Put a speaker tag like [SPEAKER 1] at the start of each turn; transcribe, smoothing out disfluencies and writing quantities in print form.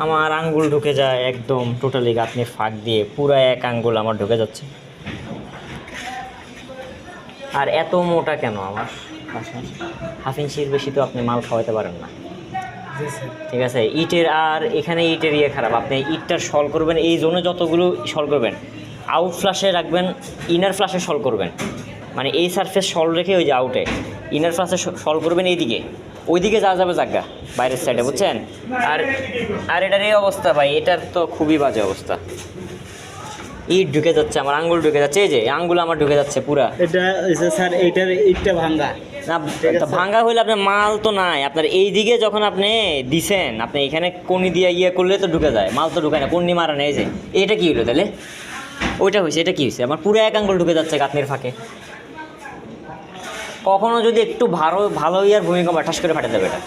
[SPEAKER 1] আমার আঙ্গুল ঢুকে যায় একদম টোটালি গাঁথনির ফাঁক দিয়ে, পুরো এক আঙ্গুল আমার ঢুকে যাচ্ছে। আর এত মোটা কেন আমার? হাফ ইঞ্চির বেশি তো আপনি মাল খাওয়াতে পারেন না, ঠিক আছে? ইটের আর এখানে ইটের ইয়ে খারাপ, আপনি ইটটার সল করবেন এই জোনে যতগুলো সল করবেন, আউট ফ্লাশে রাখবেন, ইনার ফ্লাশে সল করবেন, মানে এই সারফেস সল রেখে ওই যে আউটে ইনার ফ্লাশে সল করবেন এইদিকে, ওইদিকে যা যাবে জায়গা বাইরের সাইডে, বুঝছেন? আর আর এটার এই অবস্থা ভাই, এটার তো খুবই বাজে অবস্থা। ইট ঢুকে যাচ্ছে, আমার আঙ্গুল ঢুকে যাচ্ছে, এই যে আঙ্গুল আমার ঢুকে যাচ্ছে পুরা।
[SPEAKER 2] এটা স্যার এইটার ইটটা ভাঙা
[SPEAKER 1] না, ভাঙ্গা হইলে আপনার মাল তো নাই, আপনার এই দিকে যখন আপনি দিছেন, আপনি এখানে কোনি দিয়ে ইয়ে করলে তো ঢুকে যায়, মাল তো ঢুকায় না, কোনি মারা নেই। যে এটা কী হলো তাহলে? ওইটা হয়েছে, এটা কী হয়েছে? আমার পুরো এক আঙ্গুল ঢুকে যাচ্ছে গাঁথনির ফাঁকে। কখনো যদি একটু ভালো ভালো ইয়ার ভূমিকম্প ঠাস করে ফাটে যাবে এটা।